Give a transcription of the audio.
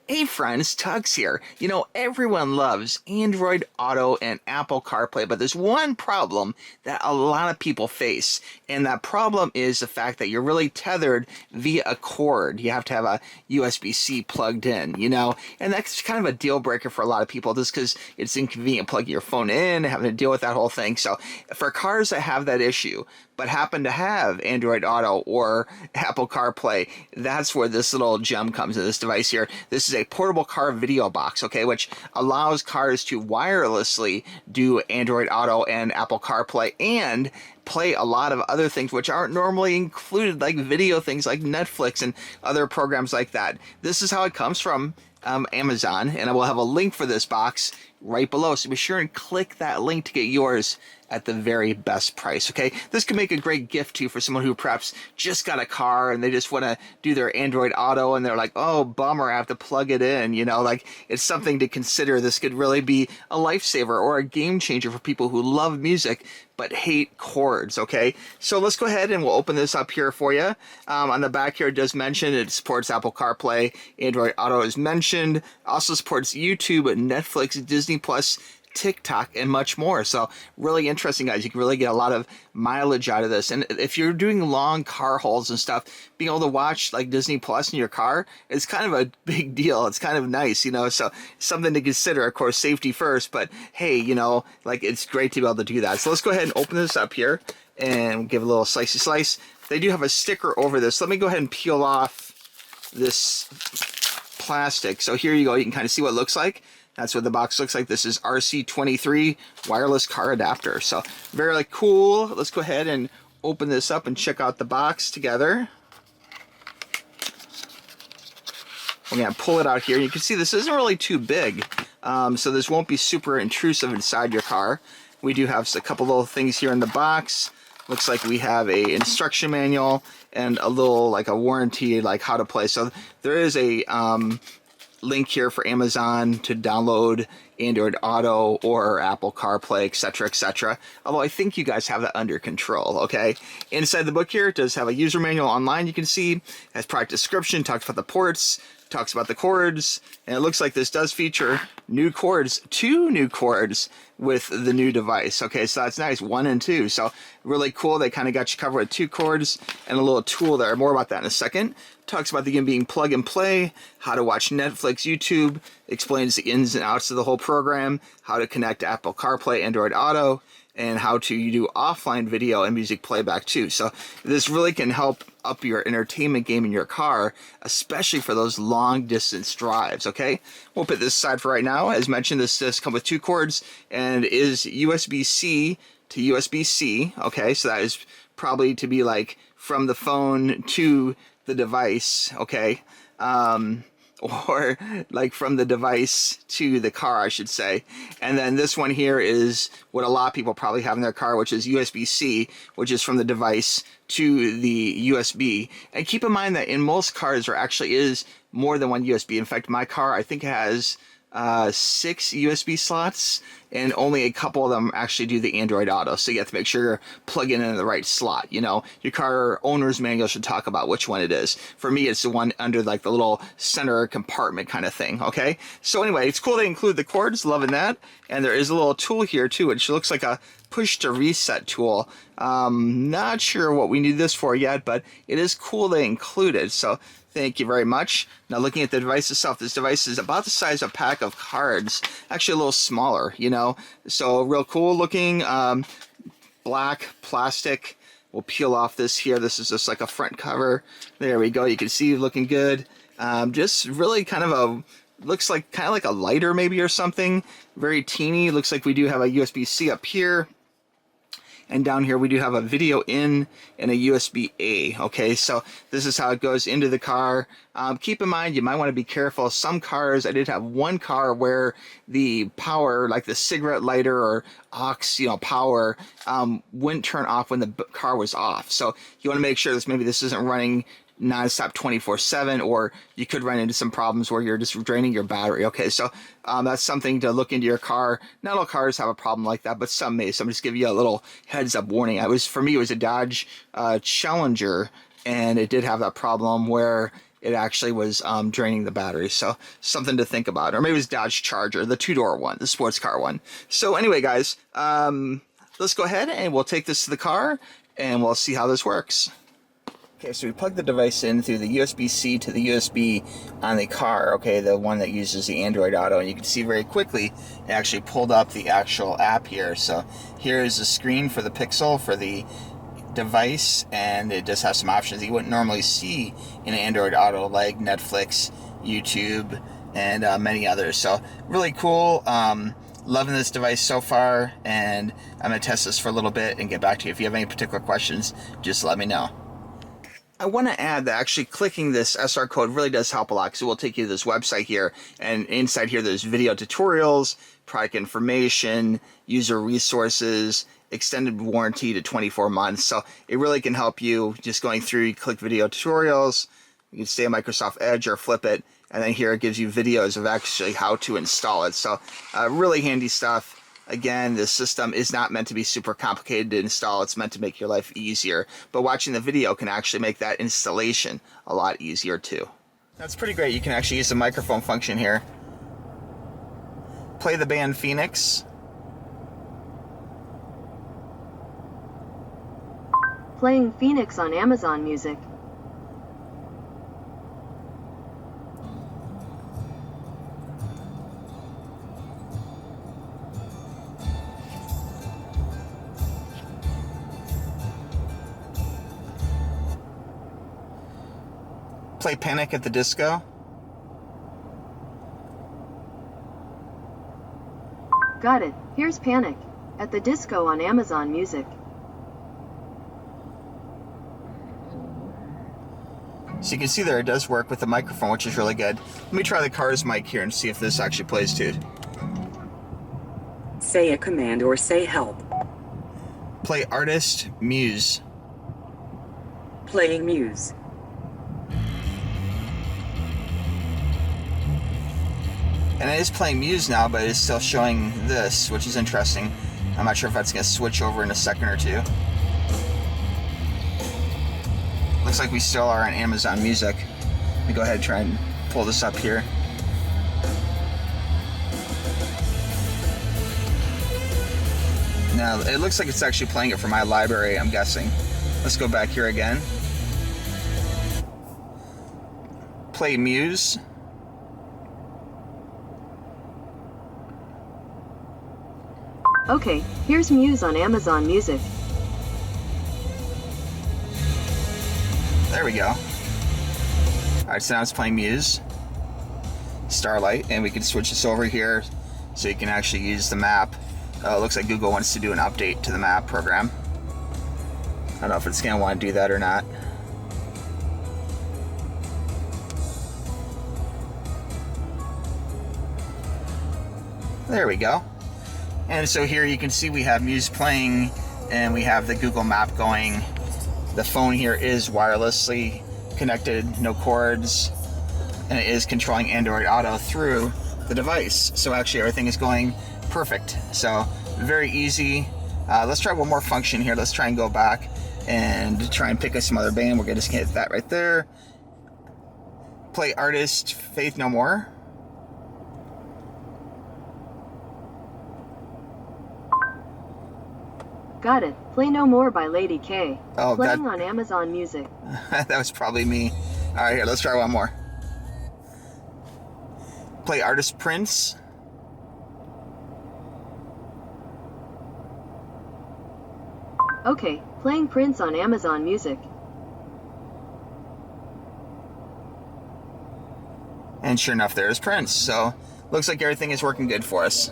Hey friends, TUXX here. You know, everyone loves Android Auto and Apple CarPlay, but there's one problem that a lot of people face, and that problem is the fact that you're really tethered via a cord. You have to have a USB-C plugged in, and that's kind of a deal breaker for a lot of people just because it's inconvenient plugging your phone in, having to deal with that whole thing. So for cars that have that issue, but happen to have Android Auto or Apple CarPlay, that's where this little gem comes in this device here. This is a portable car video box, okay, which allows cars to wirelessly do Android Auto and Apple CarPlay and play a lot of other things which aren't normally included, like video things like Netflix and other programs like that. This is how it comes from Amazon, and I will have a link for this box right below, so be sure and click that link to get yours at the very best price, okay? This could make a great gift too for someone who perhaps just got a car and they just want to do their Android Auto and they're like, oh, bummer, I have to plug it in, like it's something to consider. This could really be a lifesaver or a game changer for people who love music but hate cords, okay? So let's go ahead and we'll open this up here for you. On the back here, it does mention it supports Apple CarPlay, Android Auto is mentioned, also supports YouTube, Netflix, Disney Plus, TikTok, and much more. So really interesting, guys. You can really get a lot of mileage out of this. And if you're doing long car hauls and stuff, being able to watch like Disney Plus in your car is kind of a big deal. It's kind of nice, so something to consider. Of course, safety first, but hey, like it's great to be able to do that. So let's go ahead and open this up here and give a little slicey slice. They do have a sticker over this. Let me go ahead and peel off this plastic. So here you go. You can kind of see what it looks like. That's what the box looks like. This is RC23 wireless car adapter. So very cool. Let's go ahead and open this up and check out the box together. We're going to pull it out here. You can see this isn't really too big. So this won't be super intrusive inside your car. We do have a couple little things here in the box. Looks like we have a instruction manual and a little a warranty, how to play. So there is a link here for Amazon to download Android Auto or Apple CarPlay, etc., etc. Although I think you guys have that under control, okay? Inside the book here, it does have a user manual online, you can see. It has product description, talks about the ports, talks about the cords, and it looks like this does feature new cords, 2 new cords with the new device. Okay, so that's nice, 1 and 2. So really cool. They kind of got you covered with 2 cords and a little tool there. More about that in a second. Talks about the game being plug and play, how to watch Netflix, YouTube, explains the ins and outs of the whole program, how to connect Apple CarPlay, Android Auto, and how to do offline video and music playback too. So this really can help up your entertainment game in your car, especially for those long distance drives, okay? We'll put this aside for right now. As mentioned, this does come with 2 cords and is USB-C to USB-C, okay? So that is probably to be from the phone to the device, okay? Or from the device to the car, I should say. And then this one here is what a lot of people probably have in their car, which is USB-C, which is from the device to the USB. And keep in mind that in most cars there actually is more than one USB. In fact, my car, I think, has 6 USB slots, and only a couple of them actually do the Android Auto. So you have to make sure you're plugging in the right slot. Your car owner's manual should talk about which one it is. For me, it's the one under the little center compartment kind of thing. Okay. So anyway, it's cool they include the cords. Loving that. And there is a little tool here too, which looks like a push to reset tool. Not sure what we need this for yet, but it is cool they include it. So thank you very much. Now looking at the device itself, this device is about the size of a pack of cards, actually a little smaller, so real cool looking, black plastic. We'll peel off this here. This is just a front cover. There we go. You can see looking good. Just really kind of looks like a lighter maybe or something. Very teeny. Looks like we do have a USB-C up here. And down here we do have a video in and a USB-A. Okay, so this is how it goes into the car. Keep in mind, you might want to be careful. Some cars, I did have one car where the power, like the cigarette lighter or aux, power, wouldn't turn off when the car was off. So you want to make sure maybe this isn't running non-stop 24/7, or you could run into some problems where you're just draining your battery. Okay, so that's something to look into your car. Not all cars have a problem like that, but some may. So I'm just giving you a little heads up warning. For me, it was a Dodge Challenger, and it did have that problem where it actually was draining the battery. So something to think about. Or maybe it was Dodge Charger, the two-door one, the sports car one. So anyway, guys, let's go ahead and we'll take this to the car and we'll see how this works. Okay, so we plug the device in through the USB-C to the USB on the car, okay, the one that uses the Android Auto, and you can see very quickly it actually pulled up the actual app here. So here is the screen for the Pixel for the device, and it does have some options you wouldn't normally see in Android Auto, like Netflix, YouTube, and many others. So really cool. Loving this device so far, and I'm going to test this for a little bit and get back to you. If you have any particular questions, just let me know. I want to add that actually clicking this SR code really does help a lot, because it will take you to this website here, and inside here there's video tutorials, product information, user resources, extended warranty to 24 months. So it really can help you just going through. You click video tutorials, you can stay on Microsoft Edge or flip it, and then here it gives you videos of actually how to install it. So really handy stuff. Again, this system is not meant to be super complicated to install. It's meant to make your life easier. But watching the video can actually make that installation a lot easier too. That's pretty great. You can actually use the microphone function here. Play the band Phoenix. Playing Phoenix on Amazon Music. Play Panic at the Disco. Got it. Here's Panic at the Disco on Amazon Music. So you can see there it does work with the microphone, which is really good. Let me try the car's mic here and see if this actually plays too. Say a command or say help. Play Artist Muse. Playing Muse. And it is playing Muse now, but it's still showing this, which is interesting. I'm not sure if that's going to switch over in a second or two. Looks like we still are on Amazon Music. Let me go ahead and try and pull this up here. Now, it looks like it's actually playing it from my library, I'm guessing. Let's go back here again. Play Muse. Okay, here's Muse on Amazon Music. There we go. Alright, so now it's playing Muse. Starlight, and we can switch this over here so you can actually use the map. It looks like Google wants to do an update to the map program. I don't know if it's going to want to do that or not. There we go. And so here you can see we have Muse playing, and we have the Google map going. The phone here is wirelessly connected, no cords, and it is controlling Android Auto through the device. So actually everything is going perfect. So very easy. Let's try one more function here. Let's try and go back and try and pick us some other band. We're going to hit that right there. Play artist Faith No More. Got it. Play No More by Lady K. Oh, Playing on Amazon Music. That was probably me. Alright, here, let's try one more. Play artist Prince. Okay, playing Prince on Amazon Music. And sure enough, there's Prince. So, looks like everything is working good for us.